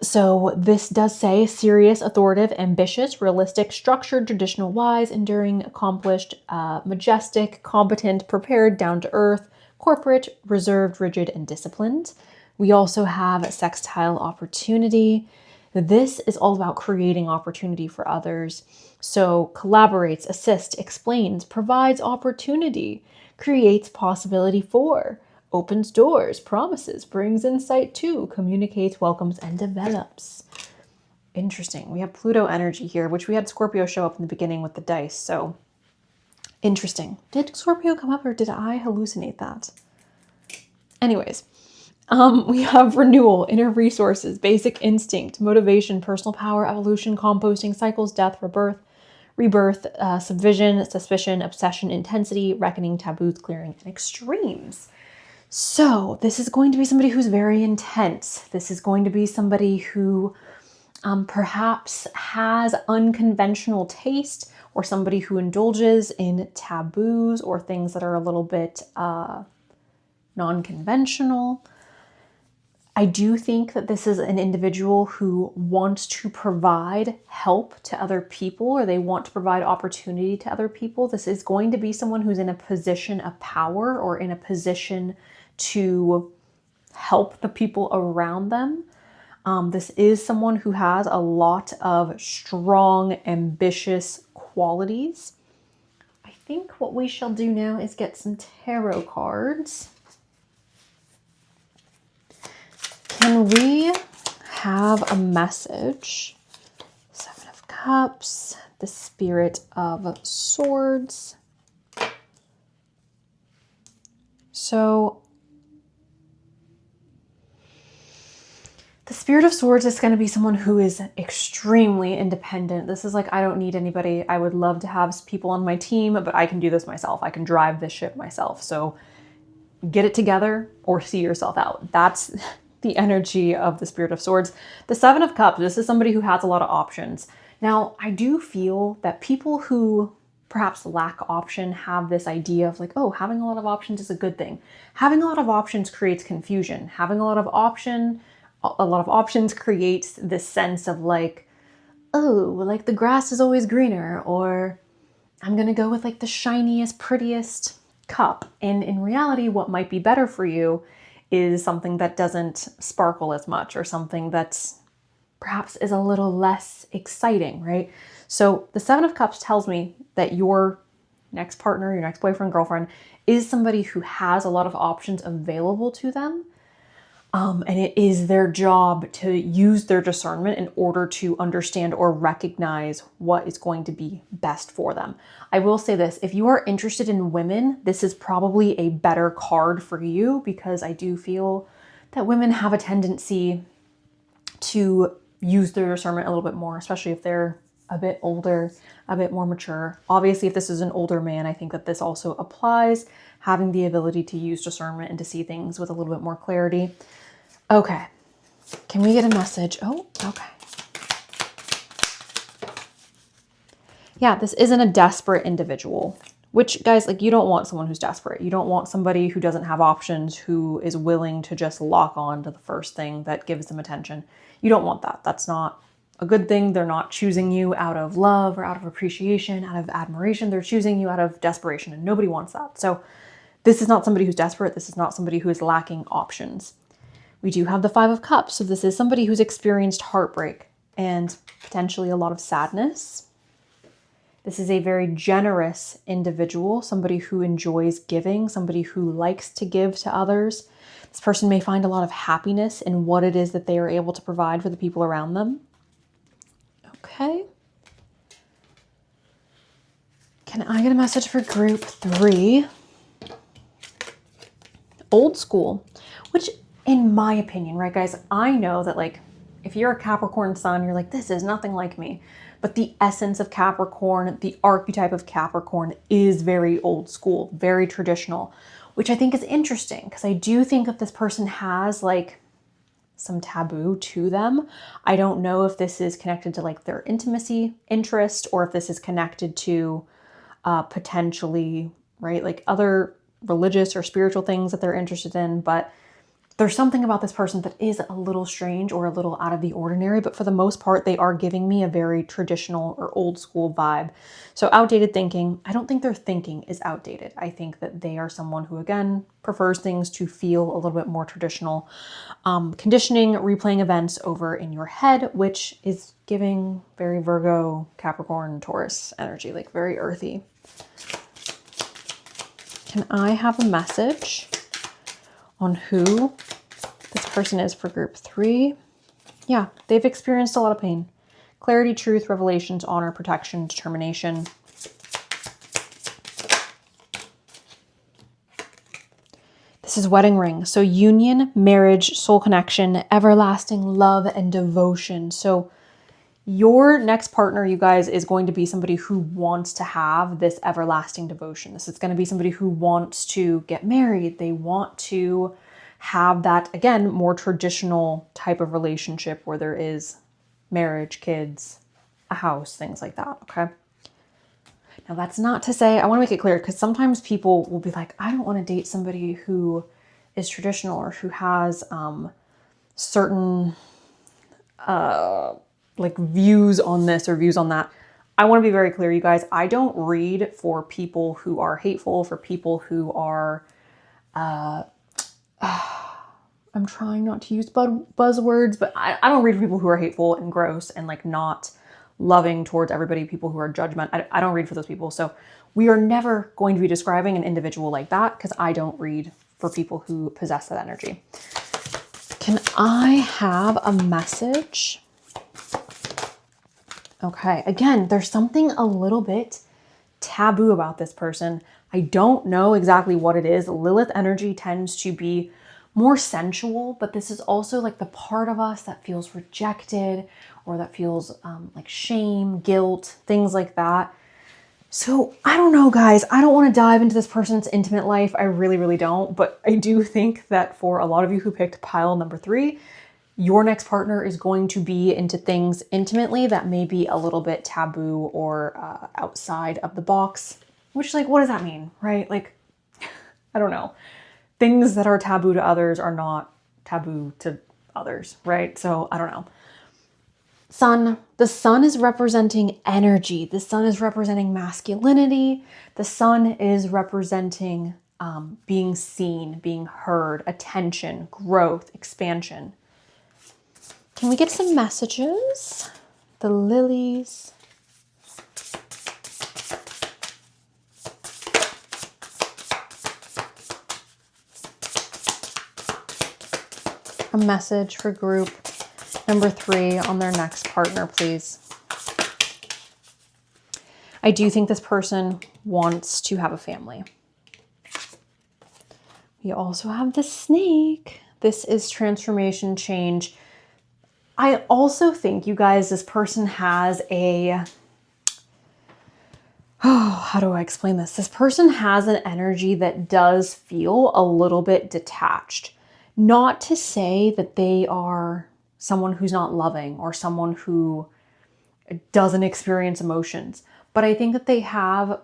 So this does say serious, authoritative, ambitious, realistic, structured, traditional, wise, enduring, accomplished, majestic, competent, prepared, down to earth, corporate, reserved, rigid, and disciplined. We also have sextile opportunity. This is all about creating opportunity for others. So collaborates, assists, explains, provides opportunity, creates possibility for, opens doors, promises, brings insight to, communicates, welcomes, and develops. Interesting. We have Pluto energy here, which we had Scorpio show up in the beginning with the dice. So interesting. Did Scorpio come up or did I hallucinate that? Anyways, we have renewal, inner resources, basic instinct, motivation, personal power, evolution, composting, cycles, death, rebirth, rebirth, subvision, suspicion, obsession, intensity, reckoning, taboos, clearing, and extremes. So this is going to be somebody who's very intense. This is going to be somebody who perhaps has unconventional taste, or somebody who indulges in taboos or things that are a little bit non-conventional. I do think that this is an individual who wants to provide help to other people, or they want to provide opportunity to other people. This is going to be someone who's in a position of power or in a position to help the people around them. This is someone who has a lot of strong, ambitious qualities. I think what we shall do now is get some tarot cards. Can we have a message? Seven of Cups, the Spirit of Swords. So the Spirit of Swords is going to be someone who is extremely independent. This is like, I don't need anybody. I would love to have people on my team, but I can do this myself. I can drive this ship myself. So get it together or see yourself out. That's the energy of the Spirit of Swords. The Seven of Cups, this is somebody who has a lot of options. Now, I do feel that people who perhaps lack option have this idea of like, oh, having a lot of options is a good thing. Having a lot of options creates confusion. Having a lot of options creates this sense of like, oh, like the grass is always greener, or I'm gonna go with like the shiniest, prettiest cup. And in reality, what might be better for you is something that doesn't sparkle as much, or something that's perhaps is a little less exciting, right? So the Seven of Cups tells me that your next partner, your next boyfriend, girlfriend, is somebody who has a lot of options available to them. And it is their job to use their discernment in order to understand or recognize what is going to be best for them. I will say this, if you are interested in women, this is probably a better card for you, because I do feel that women have a tendency to use their discernment a little bit more, especially if they're a bit older, a bit more mature. Obviously, if this is an older man, I think that this also applies, having the ability to use discernment and to see things with a little bit more clarity. Okay, can we get a message? Oh, okay. Yeah, this isn't a desperate individual, which, guys, like, you don't want someone who's desperate. You don't want somebody who doesn't have options, who is willing to just lock on to the first thing that gives them attention. You don't want that. That's not a good thing. They're not choosing you out of love or out of appreciation, out of admiration. They're choosing you out of desperation, and nobody wants that. So this is not somebody who's desperate. This is not somebody who is lacking options. We do have the Five of Cups. So this is somebody who's experienced heartbreak and potentially a lot of sadness. This is a very generous individual, somebody who enjoys giving, somebody who likes to give to others. This person may find a lot of happiness in what it is that they are able to provide for the people around them. Okay. Can I get a message for group 3? Old school, which, in my opinion, right, guys, I know that, like, if you're a Capricorn sun, you're like, this is nothing like me. But the essence of Capricorn, the archetype of Capricorn, is very old school, very traditional, which I think is interesting, because I do think that this person has like some taboo to them. I don't know if this is connected to like their intimacy interest, or if this is connected to potentially, right, like other religious or spiritual things that they're interested in. But there's something about this person that is a little strange or a little out of the ordinary, but for the most part, they are giving me a very traditional or old school vibe. So outdated thinking, I don't think their thinking is outdated. I think that they are someone who, again, prefers things to feel a little bit more traditional. Conditioning, replaying events over in your head, which is giving very Virgo, Capricorn, Taurus energy, like very earthy. Can I have a message on who this person is for group 3? Yeah, they've experienced a lot of pain. Clarity, truth, revelations, honor, protection, determination. This is wedding ring. So union, marriage, soul connection, everlasting love, and devotion. So Your next partner, you guys, is going to be somebody who wants to have this everlasting devotion. This is going to be somebody who wants to get married. They want to have that, again, more traditional type of relationship where there is marriage, kids, a house, things like that, okay? Now, that's not to say, I want to make it clear, because sometimes people will be like, I don't want to date somebody who is traditional or who has certain like views on this or views on that. I want to be very clear, you guys. I don't read for people who are hateful, for people who are, I'm trying not to use buzzwords, but I don't read for people who are hateful and gross and like not loving towards everybody, people who are judgmental. I don't read for those people. So we are never going to be describing an individual like that because I don't read for people who possess that energy. Can I have a message? Okay, again, there's something a little bit taboo about this person. I don't know exactly what it is. Lilith energy tends to be more sensual, but this is also like the part of us that feels rejected or that feels like shame, guilt, things like that. So I don't know, guys. I don't want to dive into this person's intimate life. I really, really don't. But I do think that for a lot of you who picked pile number 3, your next partner is going to be into things intimately that may be a little bit taboo or outside of the box. Which, like, what does that mean, right? Like, I don't know. Things that are taboo to others are not taboo to others, right? So I don't know. Sun, the sun is representing energy. The sun is representing masculinity. The sun is representing being seen, being heard, attention, growth, expansion. Can we get some messages? The lilies. A message for group number 3 on their next partner, please. I do think this person wants to have a family. We also have the snake. This is transformation, change. I also think, you guys, this person has a... Oh, how do I explain this? This person has an energy that does feel a little bit detached. Not to say that they are someone who's not loving or someone who doesn't experience emotions, but I think that they have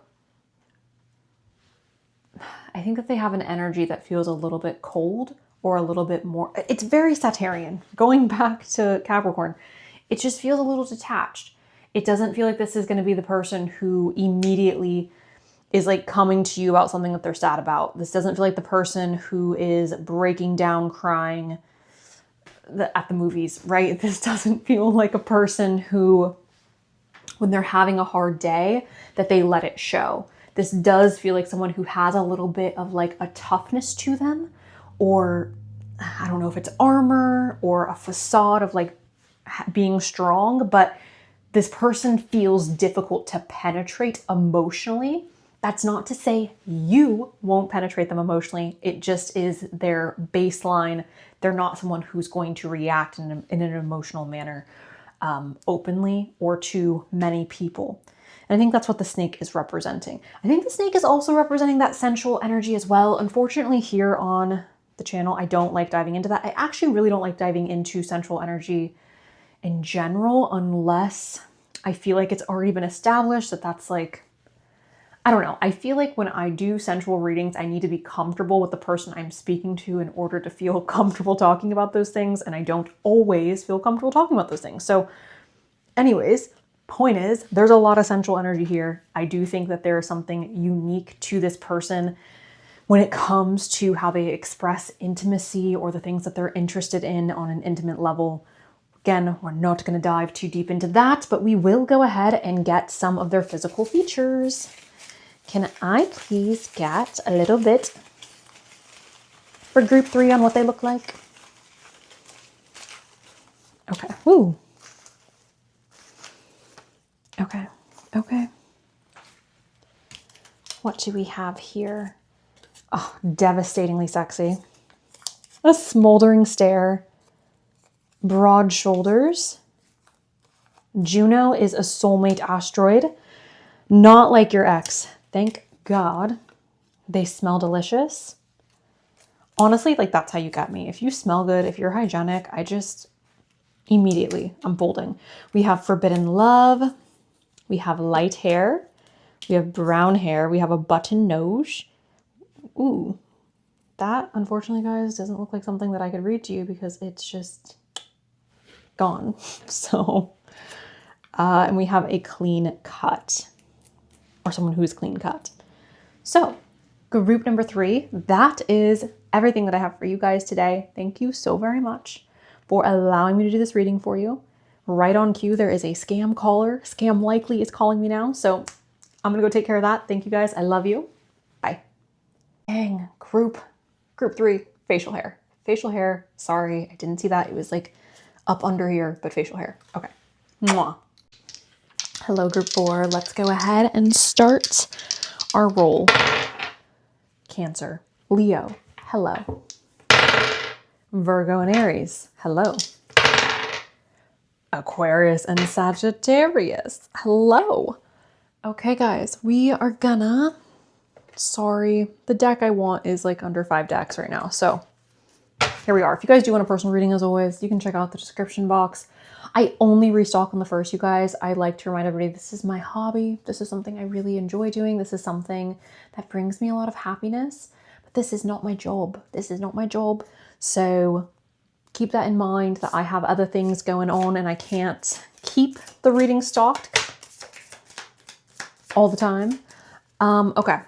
an energy that feels a little bit cold or a little bit more, it's very Saturnian. Going back to Capricorn, it just feels a little detached. It doesn't feel like this is going to be the person who immediately is like coming to you about something that they're sad about. This doesn't feel like the person who is breaking down crying at the movies, right? This doesn't feel like a person who, when they're having a hard day, that they let it show. This does feel like someone who has a little bit of like a toughness to them, or I don't know if it's armor or a facade of like being strong, but this person feels difficult to penetrate emotionally. That's not to say you won't penetrate them emotionally. It just is their baseline. They're not someone who's going to react in an emotional manner openly or to many people. And I think that's what the snake is representing. I think the snake is also representing that sensual energy as well. Unfortunately, here on the channel, I don't like diving into that. I actually really don't like diving into sensual energy in general, unless I feel like it's already been established that that's like, I don't know. I feel like when I do sensual readings, I need to be comfortable with the person I'm speaking to in order to feel comfortable talking about those things. And I don't always feel comfortable talking about those things. So anyways, point is, there's a lot of sensual energy here. I do think that there is something unique to this person when it comes to how they express intimacy or the things that they're interested in on an intimate level. Again, we're not going to dive too deep into that, but we will go ahead and get some of their physical features. Can I please get a little bit for group 3 on what they look like? Okay. Ooh. Okay. Okay. What do we have here? Oh, devastatingly sexy. A smoldering stare. Broad shoulders. Juno is a soulmate asteroid, not like your ex. Thank God. They smell delicious. Honestly, like that's how you get me. If you smell good, if you're hygienic, I just immediately, I'm folding. We have forbidden love. We have light hair. We have brown hair. We have a button nose. Ooh, that unfortunately, guys, doesn't look like something that I could read to you because it's just gone. So, and we have a clean cut, or someone who's clean cut. So group number 3, that is everything that I have for you guys today. Thank you so very much for allowing me to do this reading for you. Right on cue, there is a scam caller. Scam likely is calling me now. So I'm gonna go take care of that. Thank you guys. I love you. Bye. Dang, group 3, facial hair. Facial hair, sorry, I didn't see that. It was like up under here, but facial hair. Okay. Mwah. Hello, group 4. Let's go ahead and start our roll. Cancer, Leo, hello. Virgo and Aries, hello. Aquarius and Sagittarius, hello. Okay, guys, we are gonna, sorry, the deck I want is like under 5 decks right now. So here we are. If you guys do want a personal reading, as always, you can check out the description box. I only restock on the first, you guys. I like to remind everybody this is my hobby. This is something I really enjoy doing. This is something that brings me a lot of happiness, but this is not my job. This is not my job. So keep that in mind that I have other things going on and I can't keep the reading stocked all the time. Okay.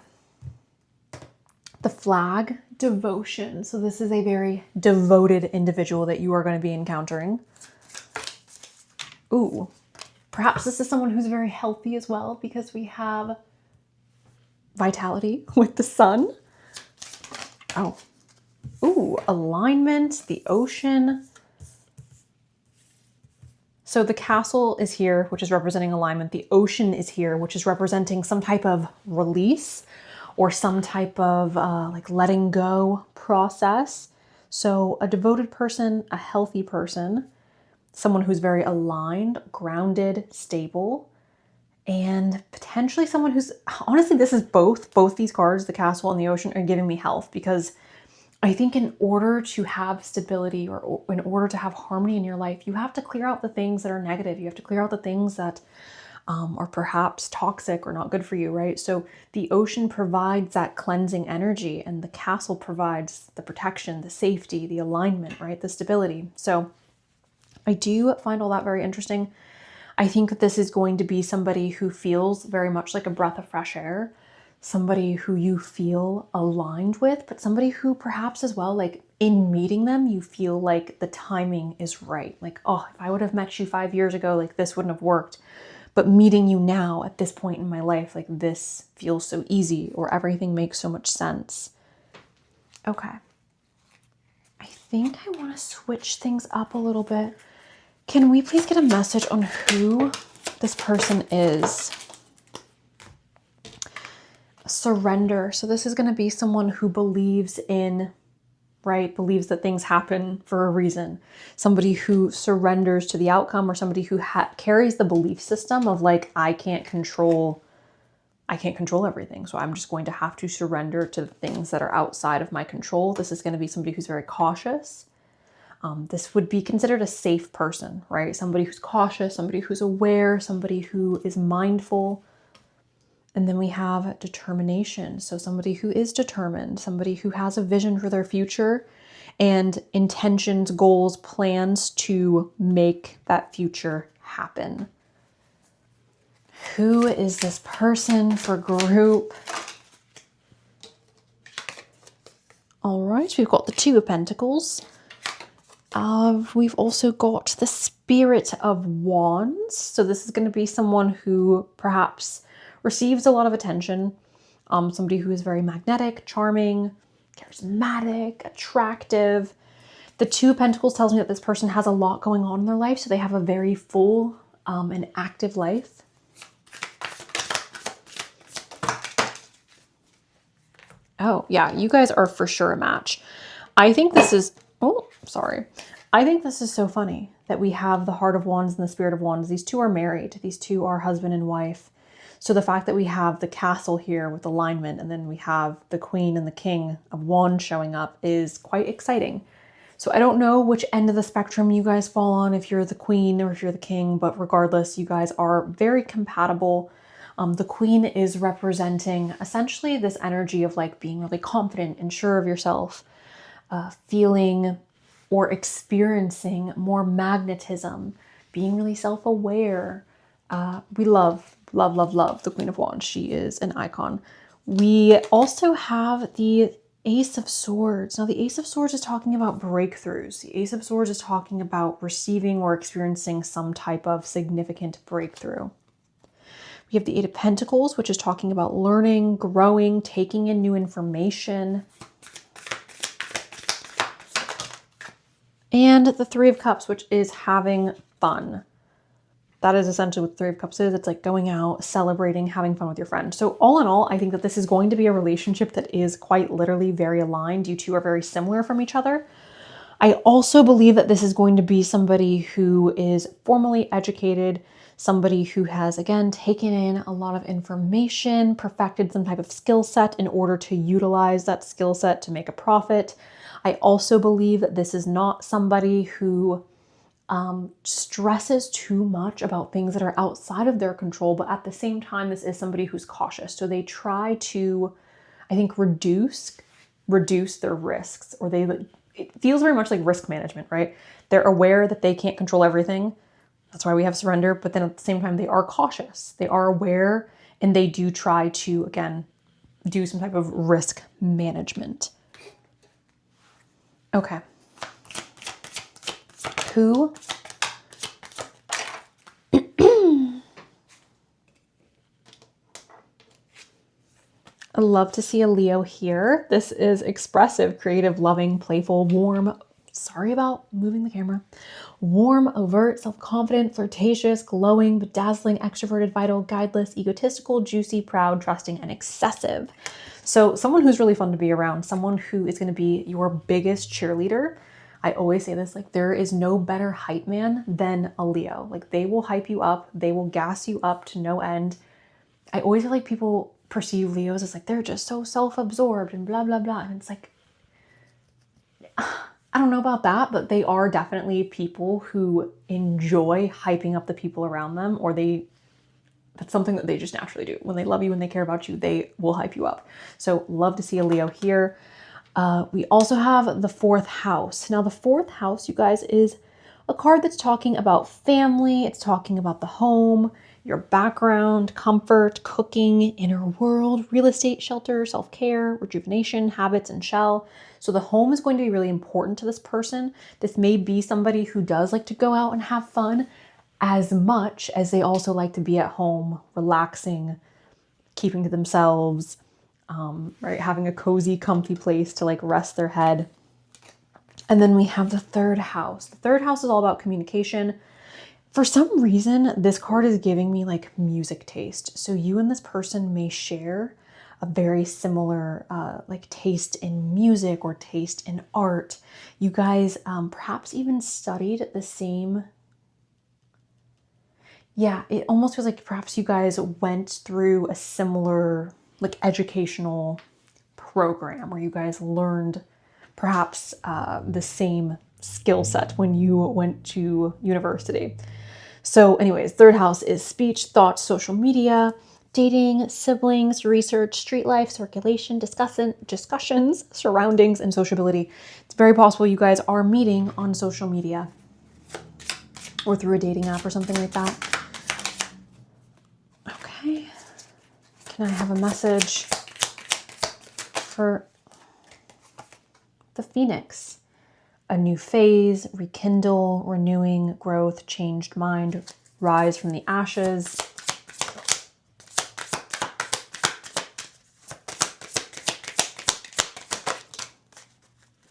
The flag, devotion. So this is a very devoted individual that you are going to be encountering. Ooh, perhaps this is someone who's very healthy as well because we have vitality with the sun. Oh, ooh, alignment, the ocean. So the castle is here, which is representing alignment. The ocean is here, which is representing some type of release or some type of like letting go process. So a devoted person, a healthy person, someone who's very aligned, grounded, stable, and potentially someone who's, honestly, this is both these cards, the castle and the ocean, are giving me health because I think in order to have stability or in order to have harmony in your life, you have to clear out the things that are negative. You have to clear out the things that are perhaps toxic or not good for you, right? So the ocean provides that cleansing energy and the castle provides the protection, the safety, the alignment, right? The stability. So I do find all that very interesting. I think that this is going to be somebody who feels very much like a breath of fresh air, somebody who you feel aligned with, but somebody who perhaps as well, like in meeting them, you feel like the timing is right. Like, oh, if I would have met you 5 years ago, like this wouldn't have worked. But meeting you now at this point in my life, like this feels so easy or everything makes so much sense. Okay. I think I want to switch things up a little bit. Can we please get a message on who this person is? Surrender. So this is going to be someone who believes in, right? Believes that things happen for a reason. Somebody who surrenders to the outcome, or somebody who carries the belief system of like, I can't control everything. So I'm just going to have to surrender to the things that are outside of my control. This is going to be somebody who's very cautious. This would be considered a safe person, right? Somebody who's cautious, somebody who's aware, somebody who is mindful. And then we have determination. So somebody who is determined, somebody who has a vision for their future and intentions, goals, plans to make that future happen. Who is this person for group? All right, we've got the Two of Pentacles. We've also got the Spirit of Wands. So this is going to be someone who perhaps receives a lot of attention. Somebody who is very magnetic, charming, charismatic, attractive. The Two of Pentacles tells me that this person has a lot going on in their life. So they have a very full and active life. Oh, yeah, you guys are for sure a match. I think this is, oh, sorry. I think this is so funny. that we have the Heart of Wands and the Spirit of Wands. These two are married. These two are husband and wife. So the fact that we have the Castle here with alignment, and then we have the Queen and the King of Wands showing up is quite exciting. So I don't know which end of the spectrum you guys fall on, if you're the Queen or if you're the King, but regardless, you guys are very compatible. The Queen is representing essentially this energy of like being really confident and sure of yourself, feeling or experiencing more magnetism, being really self-aware. We love the Queen of Wands. She is an icon. We also have the Ace of Swords. Now, the Ace of Swords is talking about breakthroughs. The Ace of Swords is talking about receiving or experiencing some type of significant breakthrough. We have the Eight of Pentacles, which is talking about learning, growing, taking in new information. And the Three of Cups, which is having fun. That is essentially what the Three of Cups is. It's like going out, celebrating, having fun with your friend. So all in all, I think that this is going to be a relationship that is quite literally very aligned. You two are very similar from each other. I also believe that this is going to be somebody who is formally educated, somebody who has, again, taken in a lot of information, perfected some type of skill set in order to utilize that skill set to make a profit. I also believe that this is not somebody who stresses too much about things that are outside of their control, but at the same time, this is somebody who's cautious. So they try to, I think, reduce their risks, or it feels very much like risk management, right? They're aware that they can't control everything. That's why we have surrender. But then at the same time, they are cautious. They are aware, and they do try to, again, do some type of risk management. Okay. Who? I love to see a Leo here. This is expressive, creative, loving, playful, warm. Sorry about moving the camera. Warm, overt, self-confident, flirtatious, glowing, bedazzling, extroverted, vital, guideless, egotistical, juicy, proud, trusting, and excessive. So someone who's really fun to be around, someone who is going to be your biggest cheerleader. I always say this, like, there is no better hype man than a Leo. Like, they will hype you up. They will gas you up to no end. I always feel like people perceive Leos as like, they're just so self-absorbed and blah, blah, blah. And it's like, I don't know about that, but they are definitely people who enjoy hyping up the people around them, or that's something that they just naturally do. When they love you and they care about you, they will hype you up. So love to see a Leo here. We also have the fourth house. Now the fourth house, you guys, is a card that's talking about family. It's talking about the home, your background, comfort, cooking, inner world, real estate, shelter, self-care, rejuvenation, habits, and shell. So the home is going to be really important to this person. This may be somebody who does like to go out and have fun as much as they also like to be at home, relaxing, keeping to themselves, right? Having a cozy, comfy place to like rest their head. And then we have the third house. The third house is all about communication. For some reason, this card is giving me like music taste. So you and this person may share a very similar like taste in music or taste in art. You guys perhaps even studied the same. Yeah, it almost feels like perhaps you guys went through a similar like educational program where you guys learned perhaps the same skill set when you went to university. So anyways, third house is speech, thoughts, social media, dating, siblings, research, street life, circulation, discussions, surroundings, and sociability. It's very possible you guys are meeting on social media or through a dating app or something like that. Okay. Can I have a message for the Phoenix? A new phase, rekindle, renewing, growth, changed mind, rise from the ashes.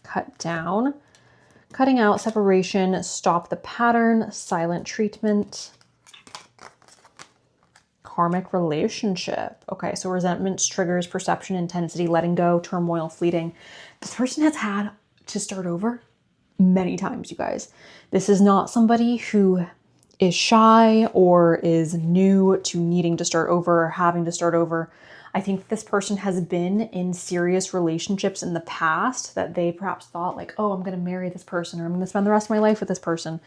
Cut down, cutting out, separation, stop the pattern, silent treatment. Karmic relationship. Okay, so resentments, triggers, perception, intensity, letting go, turmoil, fleeting. This person has had to start over many times, you guys. This is not somebody who is shy or is new to needing to start over or having to start over. I think this person has been in serious relationships in the past that they perhaps thought like, oh, I'm going to marry this person or I'm going to spend the rest of my life with this person.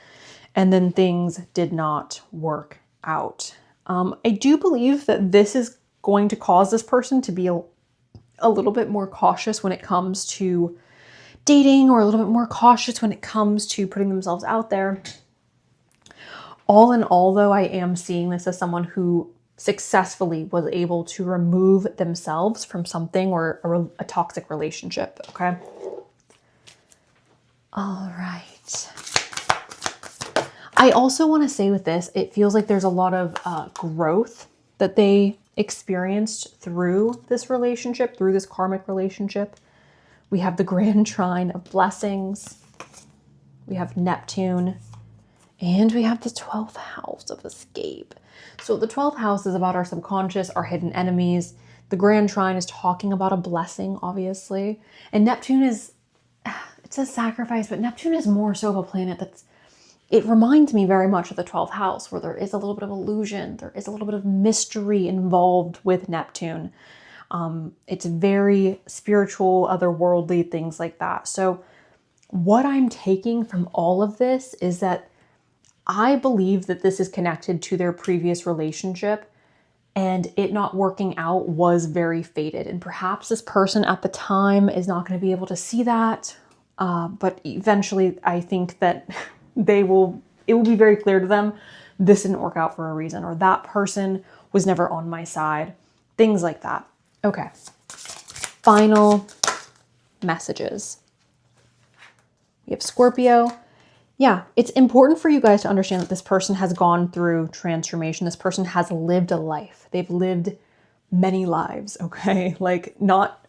And then things did not work out. I do believe that this is going to cause this person to be a little bit more cautious when it comes to dating, or a little bit more cautious when it comes to putting themselves out there. All in all, though, I am seeing this as someone who successfully was able to remove themselves from something or a toxic relationship, okay? All right. I also want to say with this, it feels like there's a lot of growth that they experienced through this relationship, through this karmic relationship. We have the Grand Trine of Blessings. We have Neptune. And we have the 12th house of Escape. So the 12th house is about our subconscious, our hidden enemies. The Grand Trine is talking about a blessing, obviously. And Neptune is, it's a sacrifice, but Neptune is more so of a planet it reminds me very much of the 12th house, where there is a little bit of illusion. There is a little bit of mystery involved with Neptune. It's very spiritual, otherworldly, things like that. So what I'm taking from all of this is that I believe that this is connected to their previous relationship, and it not working out was very fated. And perhaps this person at the time is not going to be able to see that. But eventually I think that it will be very clear to them, this didn't work out for a reason, or that person was never on my side, things like that. Okay. Final messages. We have Scorpio. Yeah, it's important for you guys to understand that this person has gone through transformation. This person has lived a life. They've lived many lives, okay? Like not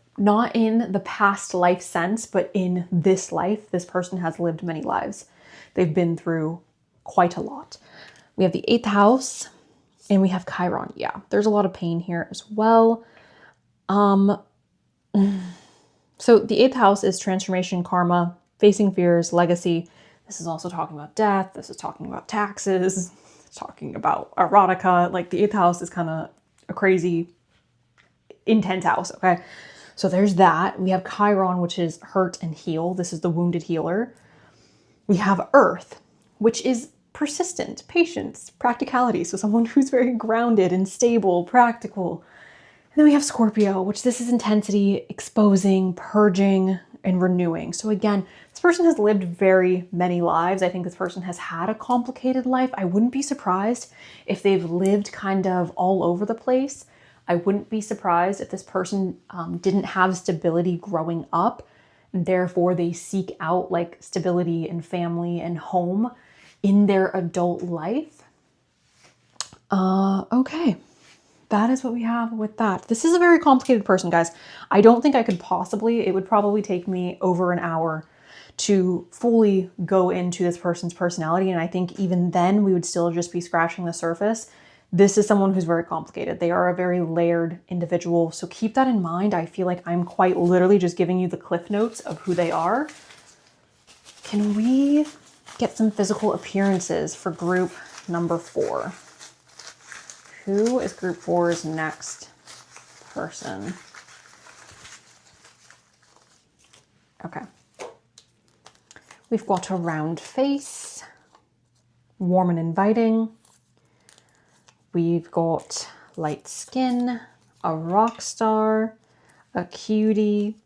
in the past life sense, but in this life, this person has lived many lives. They've been through quite a lot. We have the 8th house and we have Chiron. Yeah, there's a lot of pain here as well. So the 8th house is transformation, karma, facing fears, legacy. This is also talking about death. This is talking about taxes. It's talking about erotica. Like the 8th house is kind of a crazy, intense house, okay? So there's that. We have Chiron, which is hurt and heal. This is the wounded healer. We have Earth, which is persistent, patience, practicality. So someone who's very grounded and stable, practical. And then we have Scorpio, which this is intensity, exposing, purging, and renewing. So again, this person has lived very many lives. I think this person has had a complicated life. I wouldn't be surprised if they've lived kind of all over the place. I wouldn't be surprised if this person didn't have stability growing up, and therefore they seek out like stability and family and home in their adult life. Okay. That is what we have with that. This is a very complicated person, guys. I don't think I could possibly, it would probably take me over an hour to fully go into this person's personality. And I think even then we would still just be scratching the surface. This is someone who's very complicated. They are a very layered individual. So keep that in mind. I feel like I'm quite literally just giving you the cliff notes of who they are. Can we get some physical appearances for group number 4? Who is group 4's next person? Okay. We've got a round face, warm and inviting. We've got light skin, a rock star, a cutie,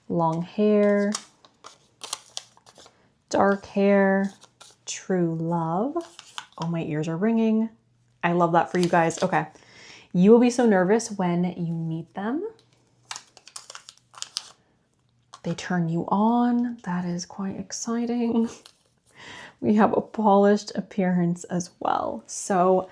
long hair, dark hair, true love. Oh, my ears are ringing. I love that for you guys. Okay. You will be so nervous when you meet them. They turn you on. That is quite exciting. We have a polished appearance as well. So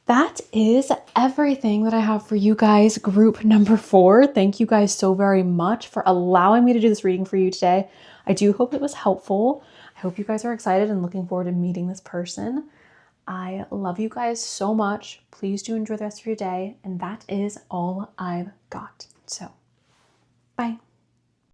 that is everything that I have for you guys, group number 4. Thank you guys so very much for allowing me to do this reading for you today. I do hope it was helpful. I hope you guys are excited and looking forward to meeting this person. I love you guys so much. Please do enjoy the rest of your day. And that is all I've got. So, bye.